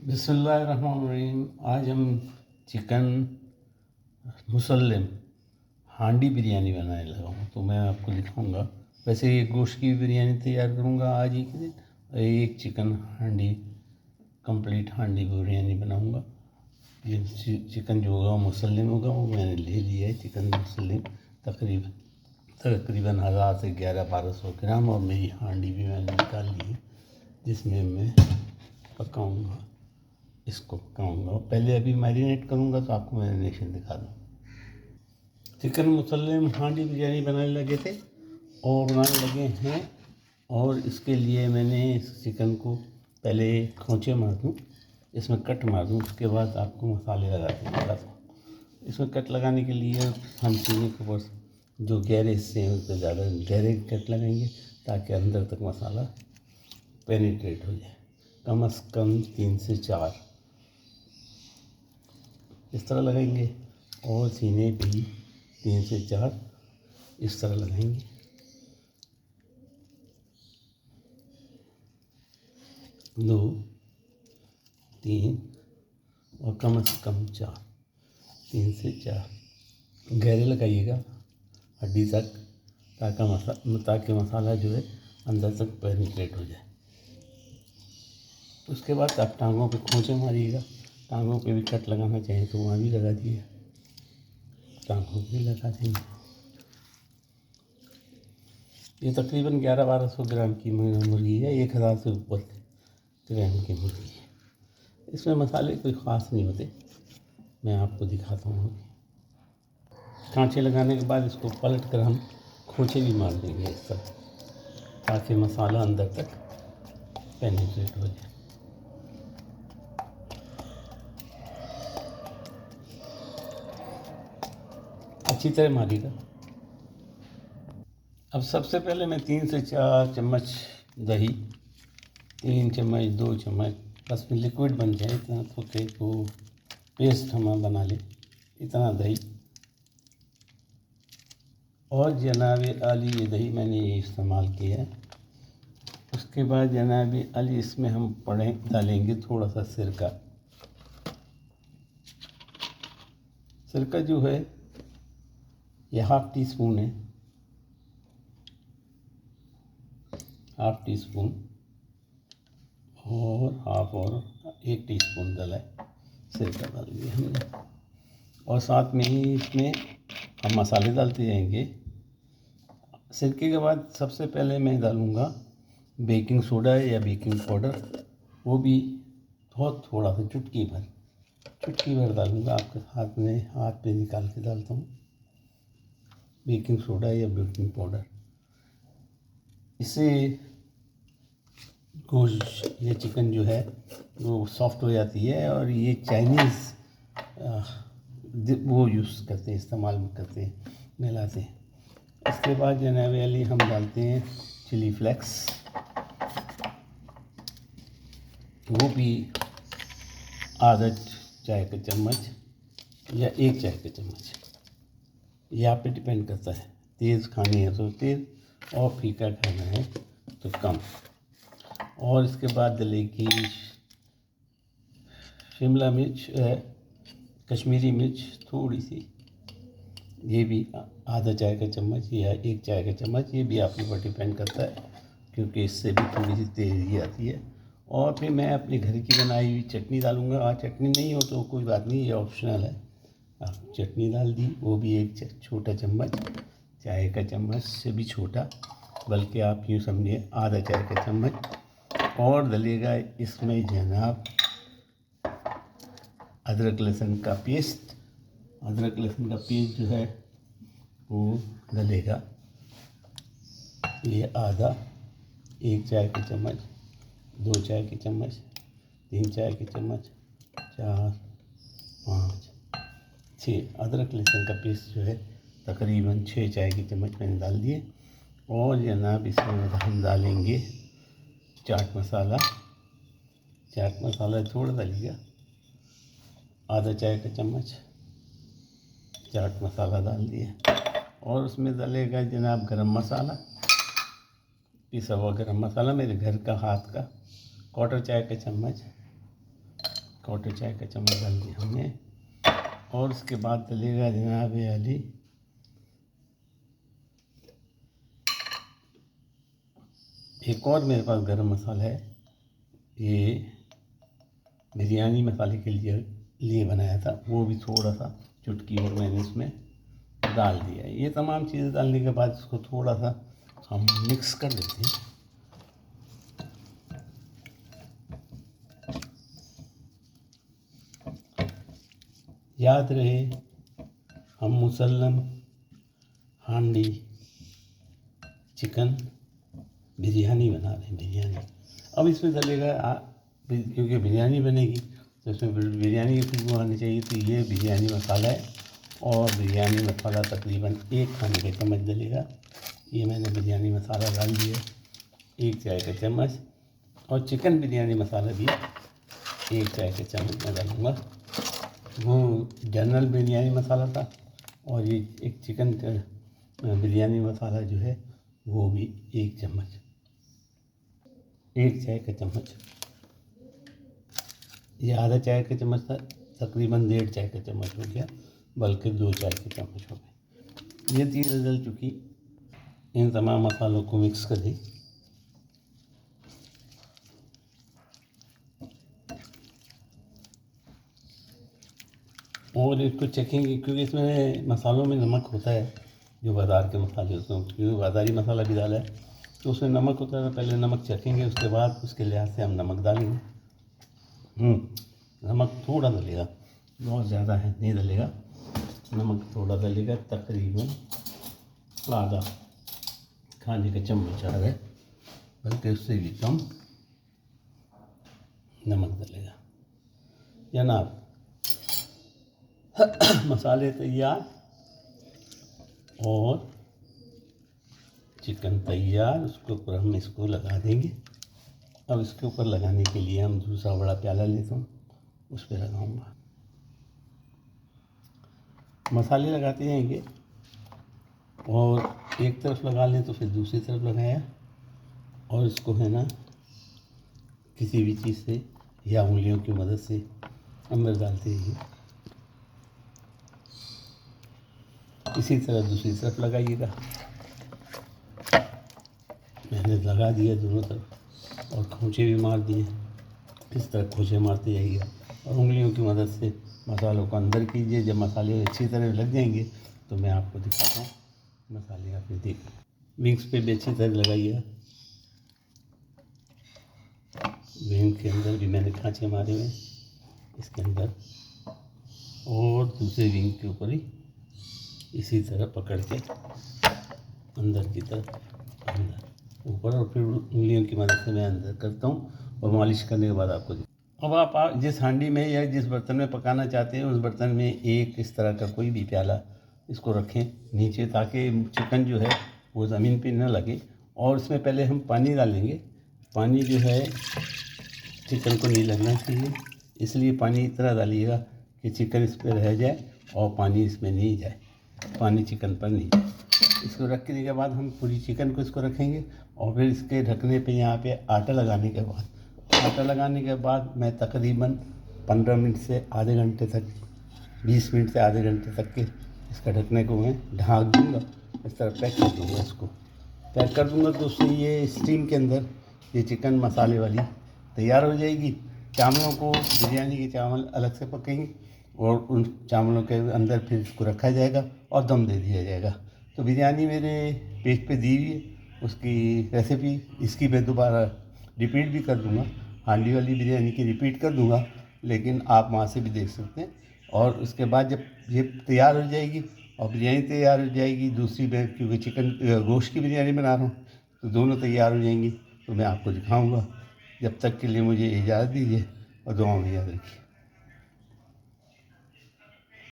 बिस्मिल्लाहिर्रहमानिर्रहीम। आज हम चिकन मुसल्लम हांडी बिरयानी बनाने लगा हूँ, तो मैं आपको दिखाऊंगा। वैसे ये गोश्त की बिरयानी तैयार करूँगा आज ही के दिन, एक चिकन हांडी कंप्लीट हांडी बिरयानी बनाऊँगा। ये चिकन जो होगा मुसल्लम होगा, वो मैंने ले लिया है। चिकन मुसल्लम तकरीबन 1000 से 1100-1200 ग्राम, और मेरी हांडी भी मैंने निकाल ली है जिसमें मैं पकाऊँगा। इसको पकाऊँगा पहले, अभी मैरिनेट करूँगा तो आपको मैरिनेशन दिखा दूँ। चिकन मुसल्लम हांडी बिरयानी बनाने लगे थे और बनाने लगे हैं, और इसके लिए मैंने इस चिकन को पहले खोंचे मार दूँ, इसमें कट मार दूँ, उसके बाद आपको मसाले लगा के बताता हूँ। इसमें कट लगाने के लिए हम चीनी के ऊपर जो गहरे हिस्से हैं उस पर ज़्यादा गहरे कट लगाएंगे ताकि अंदर तक मसाला पेनिट्रेट हो जाए। कम से कम 3 से 4 इस तरह लगाएंगे, और सीने भी 3 से 4 इस तरह लगाएंगे। 2, 3 और कम से कम 4, 3 से 4 गहरे लगाइएगा हड्डी तक, ताकि मसाला जो है अंदर तक पेनिट्रेट हो जाए। उसके बाद आप टांगों पे खोंचे मारिएगा। टांगों पे भी कट लगाना चाहें तो वहाँ भी लगा दिए, टांगों पे लगा देंगे। ये तकरीबन 1100-1200 ग्राम की मुर्गी है, 1000 से ऊपर ग्राम की मुर्गी है। इसमें मसाले कोई ख़ास नहीं होते, मैं आपको दिखाता हूँ। कांचे लगाने के बाद इसको पलट कर हम खोंचे भी मार देंगे इस तरह, ताकि मसाला अंदर तक पेनिट्रेट हो जाए। अच्छी तरह मारिएगा। अब सबसे पहले मैं 3 से 4 चम्मच दही, 3 चम्मच 2 चम्मच, बस में लिक्विड बन जाए इतना, तो को पेस्ट हम बना लें, इतना दही। और जनाबे आली ये दही मैंने ये इस्तेमाल किया है। उसके बाद जनाबे आली इसमें हम डालेंगे थोड़ा सा सिरका। सिरका जो है ये ½ टी स्पून है, ½ टी स्पून, और 1 टीस्पून डाला है सिरका डाल दिया हमने। और साथ में ही इसमें हम मसाले डालते जाएंगे। सिरके के बाद सबसे पहले मैं डालूँगा बेकिंग सोडा या बेकिंग पाउडर, वो भी बहुत थोड़ा सा चुटकी भर डालूँगा। आपके हाथ पे निकाल के डालता हूँ बेकिंग सोडा या बेकिंग पाउडर। इससे गोश्त या चिकन जो है वो सॉफ्ट हो जाती है, और ये चाइनीज़ वो यूज़ करते हैं, इस्तेमाल करते हैं, मिलाते हैं। इसके बाद जनाब अली हम डालते हैं चिली फ्लेक्स, वो भी आधा चाय का चम्मच या 1 चाय का चम्मच, ये आप पे डिपेंड करता है। तेज़ खानी है तो तेज़, और फीका खाना है तो कम। और इसके बाद डलेगी शिमला मिर्च, कश्मीरी मिर्च थोड़ी सी, ये भी आधा चाय का चम्मच या 1 चाय का चम्मच, ये भी आपके ऊपर डिपेंड करता है, क्योंकि इससे भी थोड़ी सी तेज़ी आती है। और फिर मैं अपने घर की बनाई हुई चटनी डालूँगा। और चटनी नहीं हो तो कोई बात नहीं, ये ऑप्शनल है। आप चटनी डाल दी, वो भी 1 छोटा चम्मच, चाय का चम्मच से भी छोटा, बल्कि आप यूँ समझिए आधा चाय का चम्मच। और डलेगा इसमें जनाब अदरक लहसुन का पेस्ट। अदरक लहसुन का पेस्ट जो है वो डलेगा, ये आधा, 1 चाय की चम्मच, 2 चाय की चम्मच, 3 चाय की चम्मच, 4, 5, 6 अदरक लहसुन का पेस्ट जो है तकरीबन 6 चाय की चम्मच मैंने डाल दिए। और जनाब इसमें हम डालेंगे चाट मसाला थोड़ा डालिएगा, आधा चाय का चम्मच चाट मसाला डाल दिया। और उसमें डालेगा जनाब गरम मसाला, पिसा हुआ गरम मसाला, मेरे घर का हाथ का 1/4 चाय का चम्मच। क्वार्टर चाय का चम्मच डाल दिया हमने। और उसके बाद डलेगा जनाब अली एक और मेरे पास गरम मसाला है, ये बिरयानी मसाले के लिए बनाया था, वो भी थोड़ा सा चुटकी और मैंने इसमें डाल दिया है। ये तमाम चीज़ें डालने के बाद इसको थोड़ा सा हम मिक्स कर देते हैं। याद रहे हम मुसल्लम हांडी चिकन बिरयानी बना रहे हैं, बिरयानी। अब इसमें डलेगा क्योंकि बिरयानी बनेगी तो इसमें बिरयानी की खुशबू आनी चाहिए, तो ये बिरयानी मसाला है और बिरयानी मसाला तकरीबन 1 खाने का चम्मच डलेगा। ये मैंने बिरयानी मसाला डाल दिया 1 चाय का चम्मच, और चिकन बिरयानी मसाला भी 1 चाय का चम्मच मैं डालूँगा। वो जनरल बिरयानी मसाला था और ये एक चिकन बिरयानी मसाला जो है वो भी 1 चम्मच, 1 चाय का चम्मच। ये आधा चाय का चम्मच था, तकरीबन 1.5 चाय का चम्मच हो गया, बल्कि 2 चाय के चम्मच हो गए। ये चीज़ें डल चुकी, इन तमाम मसालों को मिक्स कर दें। और इसको चखेंगे क्योंकि इसमें मसालों में नमक होता है, जो बाज़ार के मसाले होते हैं, क्योंकि बाज़ारी मसाला भी डाला है तो उसमें नमक होता है। तो पहले नमक चखेंगे, उसके बाद उसके लिहाज से हम नमक डालेंगे। नमक थोड़ा डलेगा, बहुत ज़्यादा है नहीं डलेगा, नमक थोड़ा डलेगा, तकरीबन आधा खाने का चम्मच आ है, बल्कि उससे भी कम नमक डलेगा जनाब। मसाले तैयार और चिकन तैयार, उसके ऊपर हम इसको लगा देंगे। अब इसके ऊपर लगाने के लिए हम दूसरा बड़ा प्याला लेता हूँ, उस पर लगाऊंगा। मसाले लगाते जाएंगे और एक तरफ लगा लें तो फिर दूसरी तरफ लगाया, और इसको है ना किसी भी चीज़ से या उंगलियों की मदद से अंदर डालते हैं। इसी तरह दूसरी तरफ लगाइएगा। मैंने लगा दिया दोनों तरफ और खोंचे भी मार दिए। इस तरह खोंचे मारते जाइए और उंगलियों की मदद से मसालों को अंदर कीजिए। जब मसाले अच्छी तरह लग जाएंगे तो मैं आपको दिखाता हूँ मसाले आप देख। विंग्स पे भी अच्छी तरह लगाइएगा। विंग के अंदर भी मैंने खाँचे मारे हुए इसके अंदर, और दूसरे विंग के ऊपर ही इसी तरह पकड़ के अंदर की तरफ, अंदर ऊपर, और फिर उंगलियों की मदद से मैं अंदर करता हूँ और मालिश करने के बाद आपको। अब आप जिस हांडी में या जिस बर्तन में पकाना चाहते हैं उस बर्तन में एक इस तरह का कोई भी प्याला इसको रखें नीचे, ताकि चिकन जो है वो ज़मीन पे न लगे। और इसमें पहले हम पानी डालेंगे। पानी जो है चिकन को नहीं लगना चाहिए, इसलिए पानी इतना डालिएगा कि चिकन इस पर रह जाए और पानी इसमें नहीं जाए, पानी चिकन पर नहीं जाए। इसको रखने के बाद हम पूरी चिकन को इसको रखेंगे और फिर इसके ढकने पे यहाँ पे आटा लगाने के बाद मैं तकरीबन 15 मिनट से आधे घंटे तक, 20 मिनट से आधे घंटे तक के इसका ढकने को मैं ढाँक दूँगा। इस तरह पैक कर दूँगा, इसको पैक कर दूँगा तो उससे ये स्टीम के अंदर ये चिकन मसाले वाली तैयार हो जाएगी। चावलों को, बिरयानी के चावल अलग से पकेंगे और उन चावलों के अंदर फिर इसको रखा जाएगा और दम दे दिया जाएगा। तो बिरयानी मेरे पेज पे दी हुई है, उसकी रेसिपी इसकी मैं दोबारा रिपीट भी कर दूँगा, हांडी वाली बिरयानी की रिपीट कर दूँगा, लेकिन आप वहाँ से भी देख सकते हैं। और उसके बाद जब ये तैयार हो जाएगी और बिरयानी तैयार हो जाएगी, दूसरी मैं क्योंकि चिकन गोश्त की बिरयानी बना रहा हूँ तो दोनों तैयार हो जाएंगी, तो मैं आपको दिखाऊँगा। जब तक के लिए मुझे इजाज़त दीजिए और दुआ में याद रखिए।